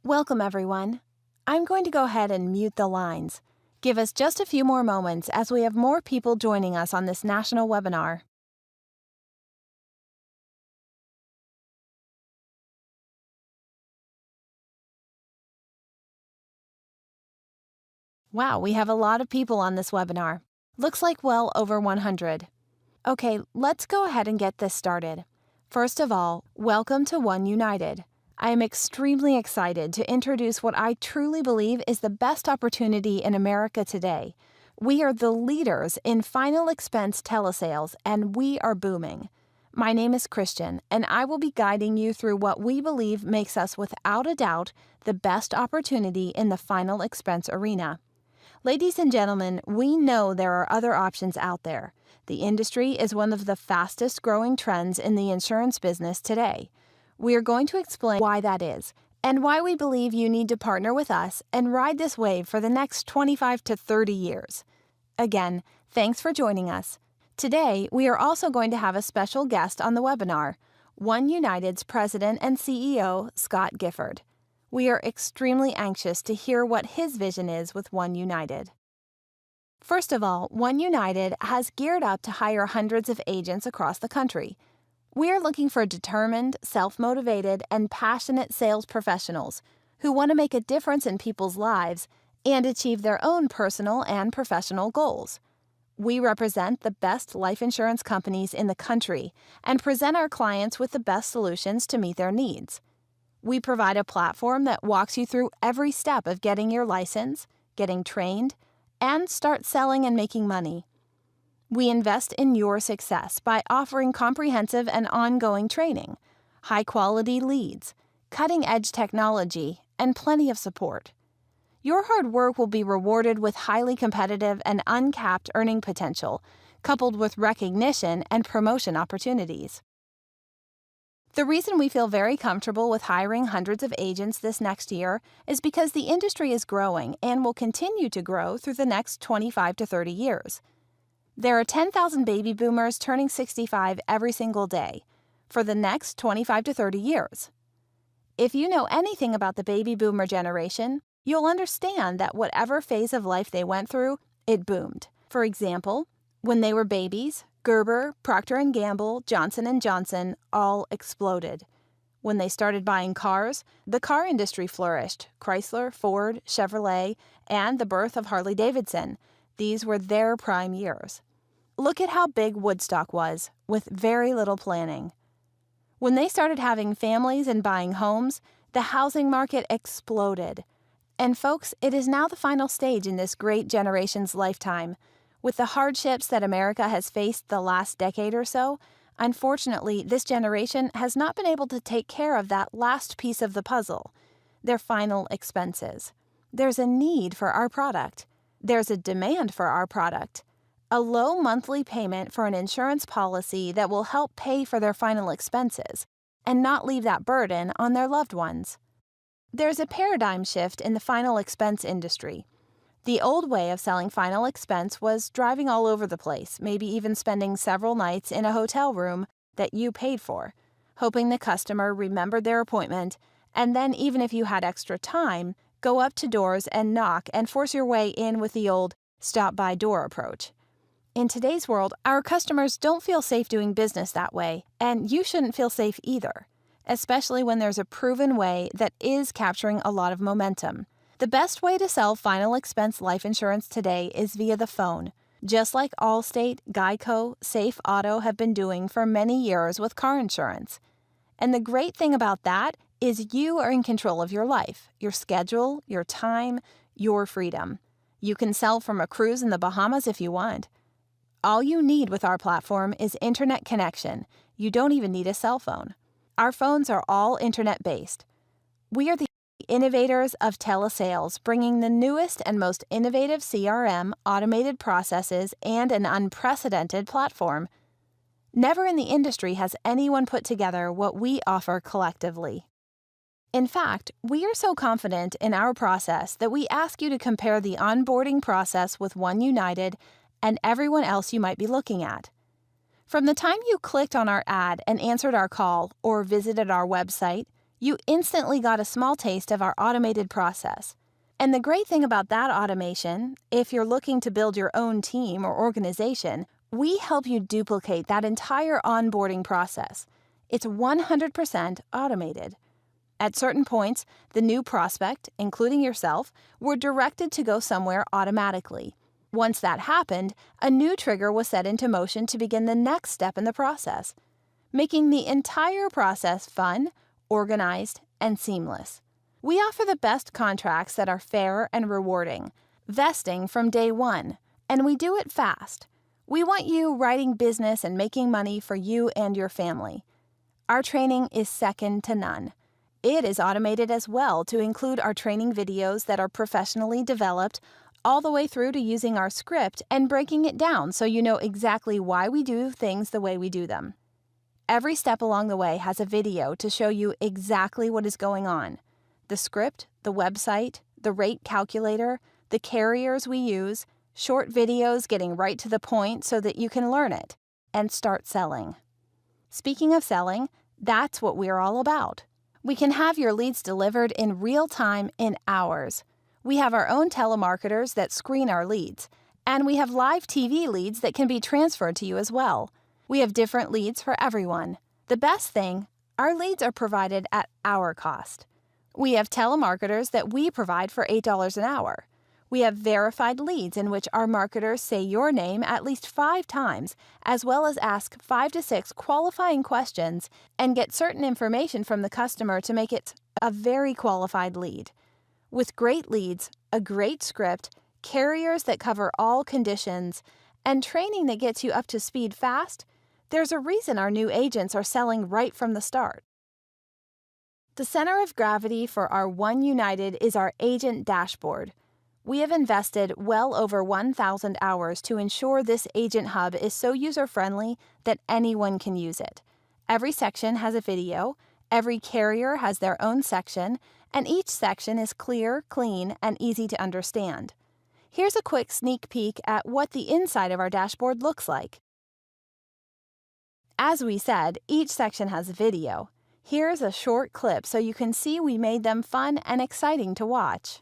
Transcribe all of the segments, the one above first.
Welcome, everyone. I'm going to go ahead and mute the lines. Give us just a few more moments as we have more people joining us on this national webinar. Wow, we have a lot of people on this webinar. Looks like well over 100. Okay, let's go ahead and get this started. First of all, welcome to One United. I am extremely excited to introduce what I truly believe is the best opportunity in America today. We are the leaders in final expense telesales, and we are booming. My name is Christian, and I will be guiding you through what we believe makes us without a doubt the best opportunity in the final expense arena. Ladies and gentlemen, we know there are other options out there. The industry is one of the fastest growing trends in the insurance business today. We are going to explain why that is and why we believe you need to partner with us and ride this wave for the next 25 to 30 years. Again, thanks for joining us. Today, we are also going to have a special guest on the webinar, One United's President and CEO, Scott Gifford. We are extremely anxious to hear what his vision is with One United. First of all, One United has geared up to hire hundreds of agents across the country. We are looking for determined, self-motivated, and passionate sales professionals who want to make a difference in people's lives and achieve their own personal and professional goals. We represent the best life insurance companies in the country and present our clients with the best solutions to meet their needs. We provide a platform that walks you through every step of getting your license, getting trained, and start selling and making money. We invest in your success by offering comprehensive and ongoing training, high-quality leads, cutting-edge technology, and plenty of support. Your hard work will be rewarded with highly competitive and uncapped earning potential, coupled with recognition and promotion opportunities. The reason we feel very comfortable with hiring hundreds of agents this next year is because the industry is growing and will continue to grow through the next 25 to 30 years. There are 10,000 baby boomers turning 65 every single day for the next 25 to 30 years. If you know anything about the baby boomer generation, you'll understand that whatever phase of life they went through, it boomed. For example, when they were babies, Gerber, Procter & Gamble, Johnson & Johnson all exploded. When they started buying cars, the car industry flourished. Chrysler, Ford, Chevrolet, and the birth of Harley-Davidson. These were their prime years. Look at how big Woodstock was, with very little planning. When they started having families and buying homes, the housing market exploded. And folks, it is now the final stage in this great generation's lifetime. With the hardships that America has faced the last decade or so, unfortunately, this generation has not been able to take care of that last piece of the puzzle, their final expenses. There's a need for our product. There's a demand for our product. A low monthly payment for an insurance policy that will help pay for their final expenses and not leave that burden on their loved ones. There's a paradigm shift in the final expense industry. The old way of selling final expense was driving all over the place, maybe even spending several nights in a hotel room that you paid for, hoping the customer remembered their appointment, and then even if you had extra time, go up to doors and knock and force your way in with the old stop-by door approach. In today's world, our customers don't feel safe doing business that way, and you shouldn't feel safe either, especially when there's a proven way that is capturing a lot of momentum. The best way to sell final expense life insurance today is via the phone, just like Allstate, Geico, Safe Auto have been doing for many years with car insurance. And the great thing about that is you are in control of your life, your schedule, your time, your freedom. You can sell from a cruise in the Bahamas if you want. All you need with our platform is internet connection. You don't even need a cell phone. Our phones are all internet-based. We are the innovators of telesales, bringing the newest and most innovative CRM, automated processes, and an unprecedented platform. Never in the industry has anyone put together what we offer collectively. In fact, we are so confident in our process that we ask you to compare the onboarding process with One United and everyone else you might be looking at. From the time you clicked on our ad and answered our call or visited our website, You instantly got a small taste of our automated process. And the great thing about that automation, if you're looking to build your own team or organization, we help you duplicate that entire onboarding process. It's 100% automated. At certain points, the new prospect, including yourself, were directed to go somewhere automatically. Once that happened, a new trigger was set into motion to begin the next step in the process, making the entire process fun, organized, and seamless. We offer the best contracts that are fair and rewarding, vesting from day one, and we do it fast. We want you writing business and making money for you and your family. Our training is second to none. It is automated as well to include our training videos that are professionally developed, all the way through to using our script and breaking it down so you know exactly why we do things the way we do them. Every step along the way has a video to show you exactly what is going on. The script, the website, the rate calculator, the carriers we use, short videos getting right to the point so that you can learn it and start selling. Speaking of selling, that's what we're all about. We can have your leads delivered in real time in hours. We have our own telemarketers that screen our leads, and we have live TV leads that can be transferred to you as well. We have different leads for everyone. The best thing, our leads are provided at our cost. We have telemarketers that we provide for $8 an hour. We have verified leads in which our marketers say your name at least 5 times, as well as ask 5 to 6 qualifying questions and get certain information from the customer to make it a very qualified lead. With great leads, a great script, carriers that cover all conditions, and training that gets you up to speed fast, there's a reason our new agents are selling right from the start. The center of gravity for our One United is our agent dashboard. We have invested well over 1,000 hours to ensure this agent hub is so user-friendly that anyone can use it. Every section has a video, every carrier has their own section, and each section is clear, clean, and easy to understand. Here's a quick sneak peek at what the inside of our dashboard looks like. As we said, each section has a video. Here's a short clip so you can see we made them fun and exciting to watch.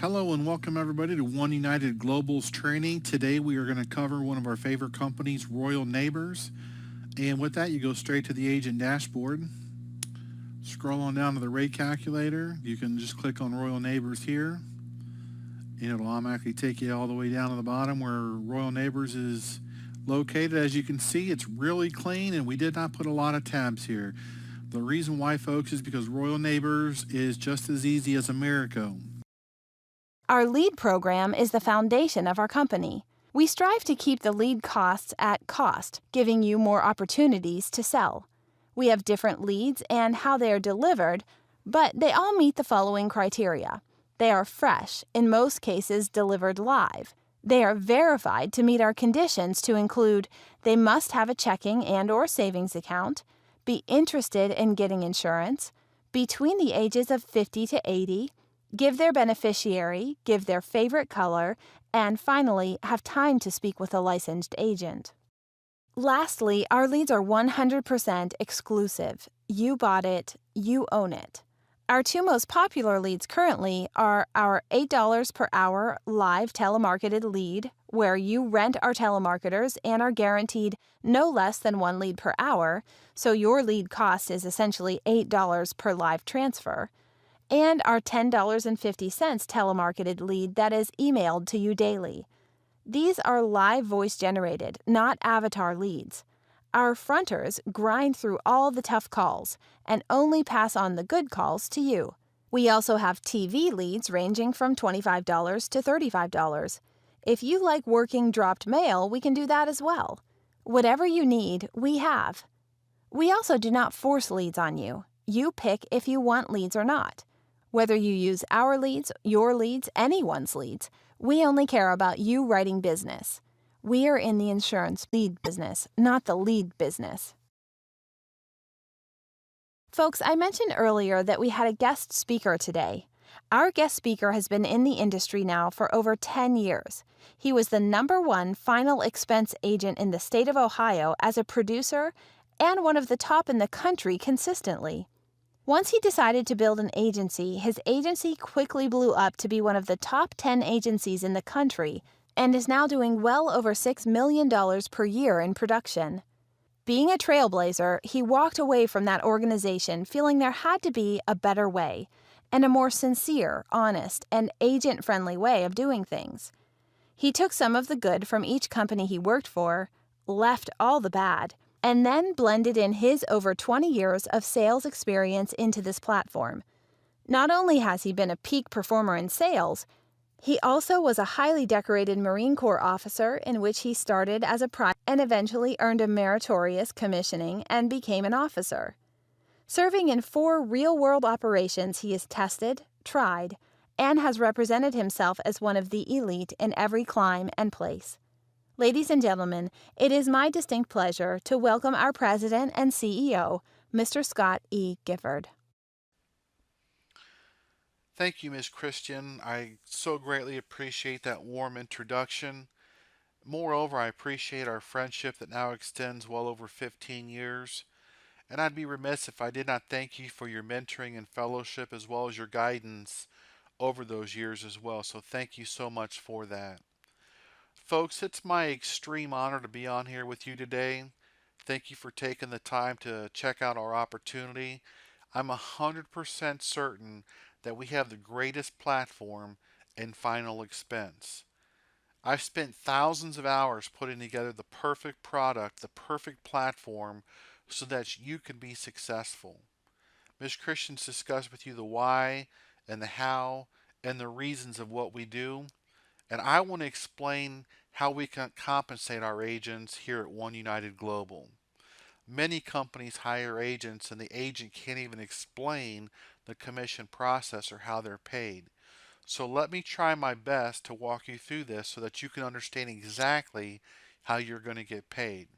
Hello and welcome everybody to One United Global's training. Today we are going to cover one of our favorite companies, Royal Neighbors. And with that, you go straight to the agent dashboard. Scroll on down to the rate calculator. You can just click on Royal Neighbors here, and it'll automatically take you all the way down to the bottom where Royal Neighbors is located. As you can see, it's really clean, and we did not put a lot of tabs here. The reason why, folks, is because Royal Neighbors is just as easy as Americo. Our lead program is the foundation of our company. We strive to keep the lead costs at cost, giving you more opportunities to sell. We have different leads and how they are delivered, but they all meet the following criteria. They are fresh, in most cases delivered live. They are verified to meet our conditions to include they must have a checking and/or savings account, be interested in getting insurance, between the ages of 50 to 80, give their beneficiary, give their favorite color, and finally, have time to speak with a licensed agent. Lastly, our leads are 100% exclusive. You bought it, you own it. Our 2 most popular leads currently are our $8 per hour live telemarketed lead, where you rent our telemarketers and are guaranteed no less than 1 lead per hour, so your lead cost is essentially $8 per live transfer, and our $10.50 telemarketed lead that is emailed to you daily. These are live voice generated, not avatar leads. Our fronters grind through all the tough calls and only pass on the good calls to you. We also have TV leads ranging from $25 to $35. If you like working dropped mail, we can do that as well. Whatever you need, we have. We also do not force leads on you. You pick if you want leads or not. Whether you use our leads, your leads, anyone's leads, we only care about you writing business. We are in the insurance lead business, not the lead business. Folks, I mentioned earlier that we had a guest speaker today. Our guest speaker has been in the industry now for over 10 years. He was the #1 final expense agent in the state of Ohio as a producer and one of the top in the country consistently. Once he decided to build an agency, his agency quickly blew up to be one of the top 10 agencies in the country and is now doing well over $6 million per year in production. Being a trailblazer, he walked away from that organization feeling there had to be a better way and a more sincere, honest, and agent-friendly way of doing things. He took some of the good from each company he worked for, left all the bad, and then blended in his over 20 years of sales experience into this platform. Not only has he been a peak performer in sales, he also was a highly decorated Marine Corps officer in which he started as a private and eventually earned a meritorious commissioning and became an officer. Serving in 4 real-world operations, he is tested, tried, and has represented himself as one of the elite in every clime and place. Ladies and gentlemen, it is my distinct pleasure to welcome our President and CEO, Mr. Scott E. Gifford. Thank you, Ms. Christian. I so greatly appreciate that warm introduction. Moreover, I appreciate our friendship that now extends well over 15 years. And I'd be remiss if I did not thank you for your mentoring and fellowship as well as your guidance over those years as well. So thank you so much for that. Folks, it's my extreme honor to be on here with you today. Thank you for taking the time to check out our opportunity. I'm 100% certain that we have the greatest platform in final expense. I've spent thousands of hours putting together the perfect product, the perfect platform, so that you can be successful. Ms. Christian's discussed with you the why and the how and the reasons of what we do. And I want to explain how we can compensate our agents here at One United Global. Many companies hire agents and the agent can't even explain the commission process or how they're paid. So let me try my best to walk you through this so that you can understand exactly how you're going to get paid.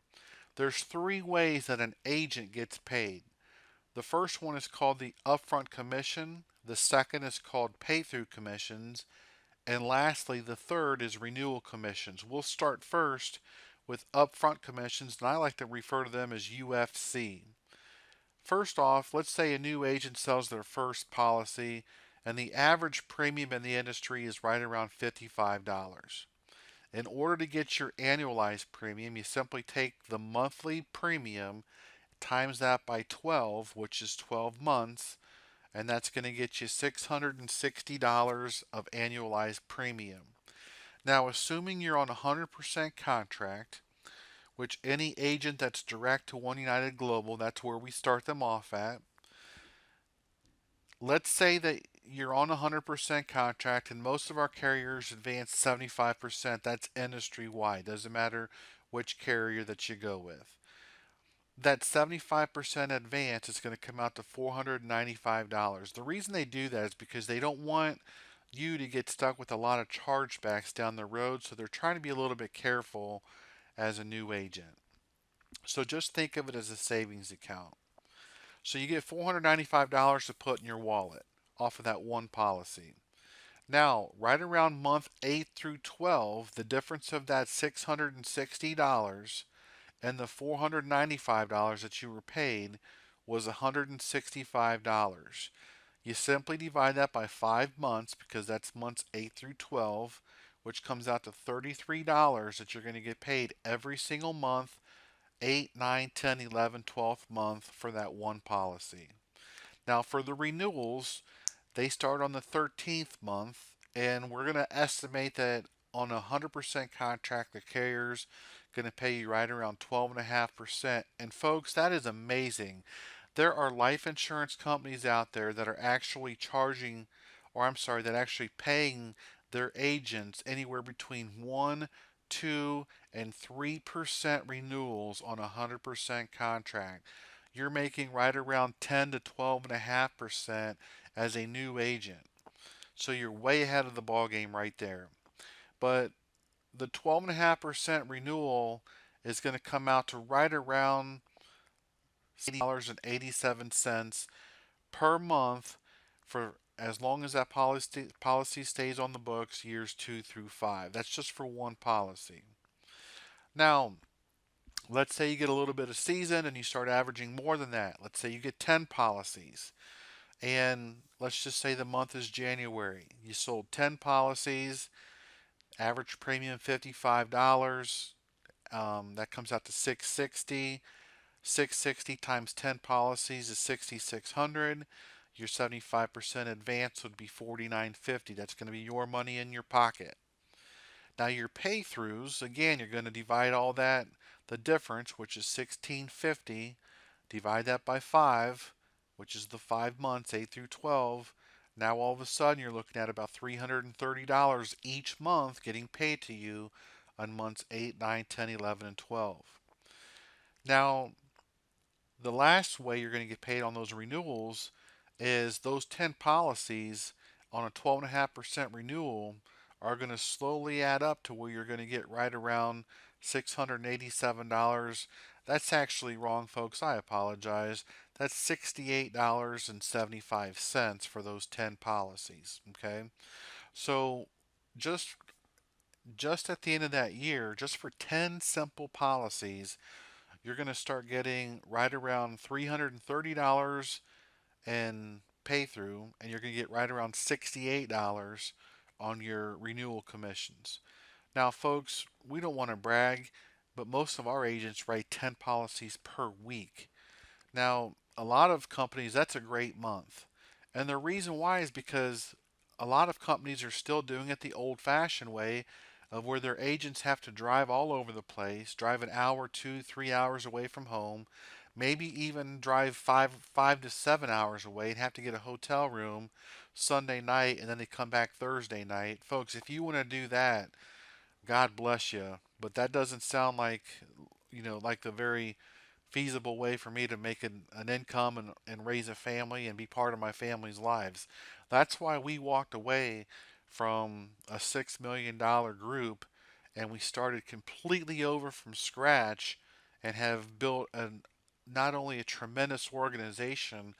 There's 3 ways that an agent gets paid. The first one is called the upfront commission, the second is called pay-through commissions, and lastly, the third is renewal commissions. We'll start first with upfront commissions, and I like to refer to them as UFC. First off, let's say a new agent sells their first policy, and the average premium in the industry is right around $55. In order to get your annualized premium, you simply take the monthly premium, times that by 12, which is 12 months, and that's going to get you $660 of annualized premium. Now, assuming you're on a 100% contract, which any agent that's direct to One United Global, that's where we start them off at. Let's say that you're on a 100% contract and most of our carriers advance 75%. That's industry wide. Doesn't matter which carrier that you go with. That 75% advance is going to come out to $495. The reason they do that is because they don't want you to get stuck with a lot of chargebacks down the road, so they're trying to be a little bit careful as a new agent. So just think of it as a savings account. So you get $495 to put in your wallet off of that one policy. Now, right around month 8 through 12, the difference of that $660 and the $495 that you were paid was $165. You simply divide that by 5 months because that's months 8 through 12, which comes out to $33 that you're going to get paid every single month, 8, 9, 10, 11, 12th month for that one policy. Now for the renewals, they start on the 13th month, and we're going to estimate that on a 100% contract, the carriers going to pay you right around 12.5%. And folks, that is amazing. There are life insurance companies out there that are actually charging, or I'm sorry, that actually paying their agents anywhere between 1, 2, and 3% renewals on a 100% contract. You're making right around 10 to 12.5% as a new agent. So you're way ahead of the ball game right there. But the 12.5% renewal is going to come out to right around $80.87 per month for as long as that policy stays on the books years 2 through 5. That's just for one policy. Now, let's say you get a little bit of season and you start averaging more than that. Let's say you get 10 policies. And let's just say the month is January. You sold 10 policies, average premium $55. That comes out to $660. 660 times 10 policies is 6,600. Your 75% advance would be 49.50. That's going to be your money in your pocket. Now your pay throughs, again, you're going to divide all that, the difference, which is 1650, divide that by 5, which is the 5 months, 8 through 12. Now all of a sudden you're looking at about $330 each month getting paid to you on months 8, 9, 10, 11, and 12. Now, the last way you're going to get paid on those renewals is those 10 policies on a 12.5% renewal are going to slowly add up to where you're going to get right around $687. That's actually wrong, folks. I apologize. That's $68.75 for those 10 policies. Okay? So just just at the end of that year, just for 10 simple policies, you're going to start getting right around $330 in pay through, and you're going to get right around $68 on your renewal commissions. Now, folks, we don't want to brag, but most of our agents write 10 policies per week. Now, a lot of companies, that's a great month. And the reason why is because a lot of companies are still doing it the old fashioned way of where their agents have to drive all over the place, drive an hour, 2, 3 hours away from home, maybe even drive five to 7 hours away and have to get a hotel room Sunday night and then they come back Thursday night. Folks, if you want to do that, God bless you. But that doesn't sound like, like the very feasible way for me to make an income and raise a family and be part of my family's lives. That's why we walked away from a $6 million group and we started completely over from scratch and have built not only a tremendous organization,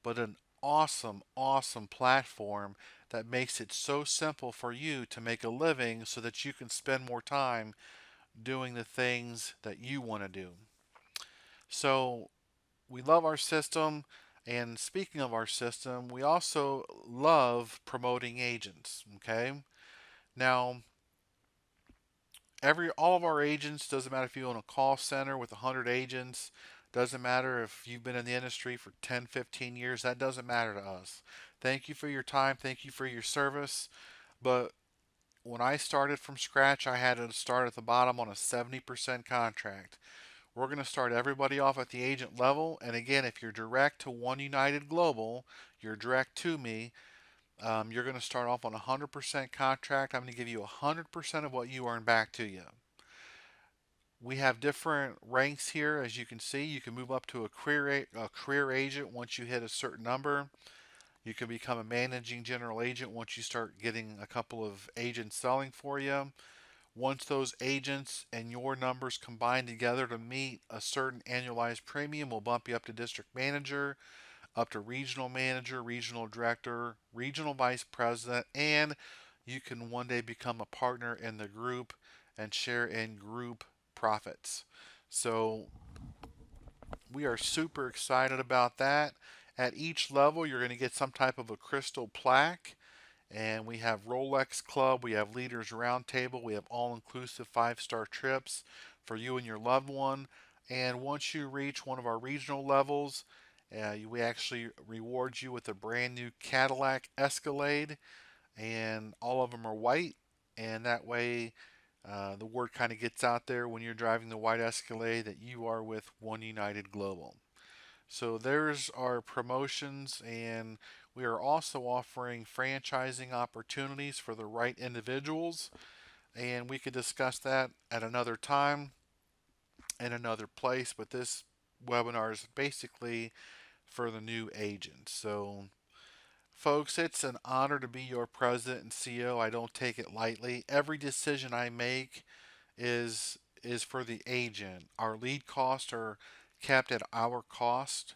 but an awesome, awesome platform that makes it so simple for you to make a living so that you can spend more time doing the things that you want to do. So we love our system. And speaking of our system, we also love promoting agents. Okay. Now, all of our agents, doesn't matter if you own a call center with 100 agents, doesn't matter if you've been in the industry for 10, 15 years, that doesn't matter to us. Thank you for your time. Thank you for your service. But when I started from scratch, I had to start at the bottom on a 70% contract. We're going to start everybody off at the agent level. And again, if you're direct to One United Global, you're direct to me, you're going to start off on a 100% contract. I'm going to give you 100% of what you earn back to you. We have different ranks here. As you can see, you can move up to a career agent once you hit a certain number. You can become a managing general agent once you start getting a couple of agents selling for you. Once those agents and your numbers combine together to meet a certain annualized premium, we'll bump you up to district manager, up to regional manager, regional director, regional vice president, and you can one day become a partner in the group and share in group profits. So we are super excited about that. At each level, you're going to get some type of a crystal plaque. And we have Rolex Club, we have Leaders Roundtable, we have all-inclusive 5-star trips for you and your loved one. And once you reach one of our regional levels, we actually reward you with a brand new Cadillac Escalade, and all of them are white. And that way, The word kind of gets out there when you're driving the white Escalade that you are with One United Global. So there's our promotions, and we are also offering franchising opportunities for the right individuals. And we could discuss that at another time in another place, but this webinar is basically for the new agents. So, folks, it's an honor to be your president and CEO. I don't take it lightly. Every decision I make is for the agent. Our lead costs are capped at our cost.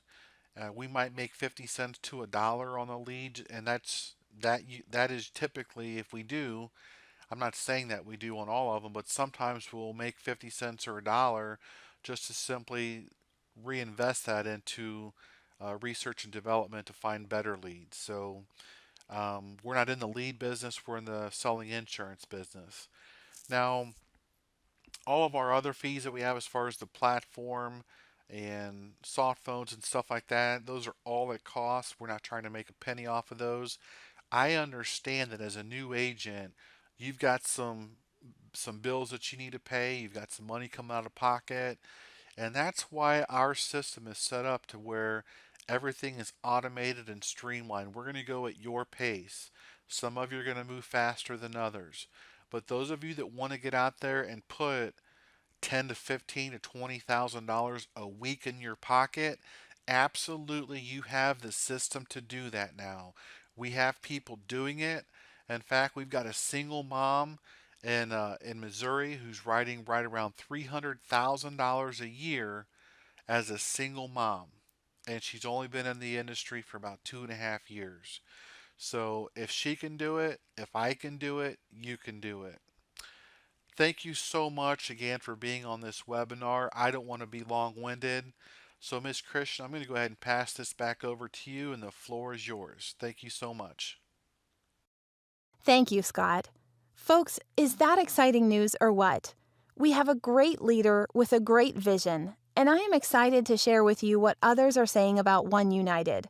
We might make 50 cents to a dollar on a lead, and that is typically if we do. I'm not saying that we do on all of them, but sometimes we'll make 50 cents or a dollar just to simply reinvest that into research and development to find better leads. So we're not in the lead business, we're in the selling insurance business. Now, all of our other fees that we have as far as the platform and soft phones and stuff like that, those are all at cost. We're not trying to make a penny off of those. I understand that as a new agent, you've got some bills that you need to pay, you've got some money coming out of pocket, and that's why our system is set up to where everything is automated and streamlined. We're going to go at your pace. Some of you are going to move faster than others. But those of you that want to get out there and put 10 to 15 to $20,000 a week in your pocket, absolutely you have the system to do that now. We have people doing it. In fact, we've got a single mom in Missouri who's writing right around $300,000 a year as a single mom, and she's only been in the industry for about 2.5 years. So if she can do it, if I can do it, you can do it. Thank you so much again for being on this webinar. I don't want to be long-winded. So Ms. Christian, I'm going to go ahead and pass this back over to you, and the floor is yours. Thank you so much. Thank you, Scott. Folks, is that exciting news or what? We have a great leader with a great vision, and I am excited to share with you what others are saying about One United.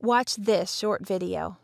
Watch this short video.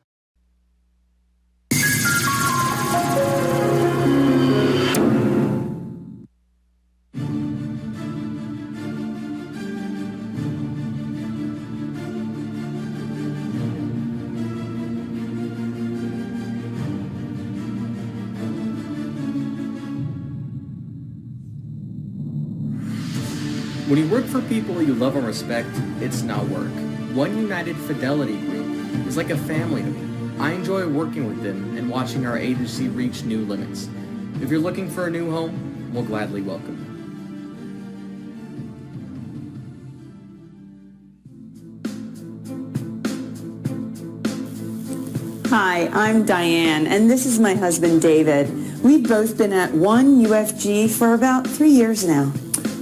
When you work for people you love and respect, it's not work. One United Fidelity Group is like a family to me. I enjoy working with them and watching our agency reach new limits. If you're looking for a new home, we'll gladly welcome you. Hi, I'm Diane, and this is my husband, David. We've both been at One UFG for about 3 years now.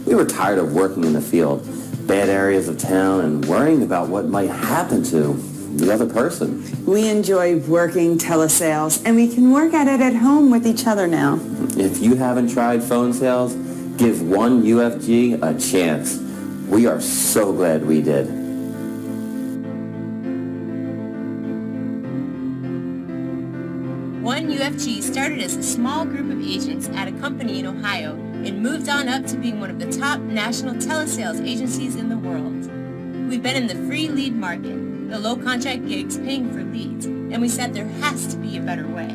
We were tired of working in the field, bad areas of town, and worrying about what might happen to the other person. We enjoy working telesales, and we can work at it at home with each other now. If you haven't tried phone sales, give One UFG a chance. We are so glad we did. One UFG started as a small group of agents at a company in Ohio and moved on up to being one of the top national telesales agencies in the world. We've been in the free lead market, the low contract gigs paying for leads, and we said there has to be a better way.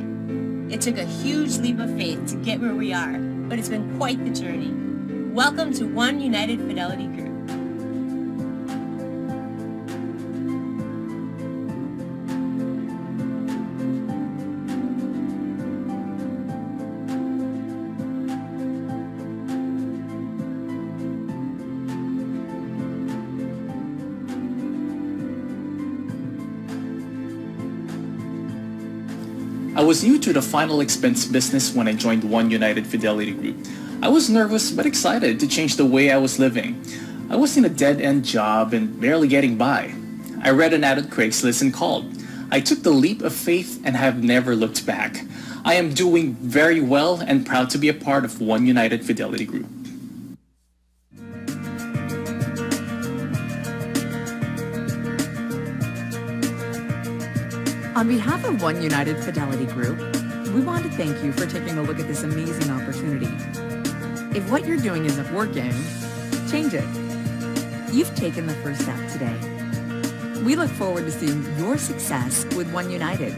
It took a huge leap of faith to get where we are, but it's been quite the journey. Welcome to One United Fidelity Group. I was new to the final expense business when I joined One United Fidelity Group. I was nervous but excited to change the way I was living. I was in a dead-end job and barely getting by. I read an ad on Craigslist and called. I took the leap of faith and have never looked back. I am doing very well and proud to be a part of One United Fidelity Group. On behalf of One United Fidelity Group, We want to thank you for taking a look at this amazing opportunity. If what you're doing isn't working, change it. You've taken the first step today. We look forward to seeing your success with One United.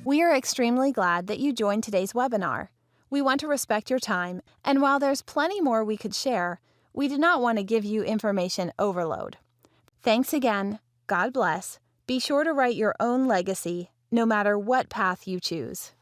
We are extremely glad that you joined today's webinar. We want to respect your time, and while there's plenty more we could share, we did not want to give you information overload. Thanks again. God bless. Be sure to write your own legacy, no matter what path you choose.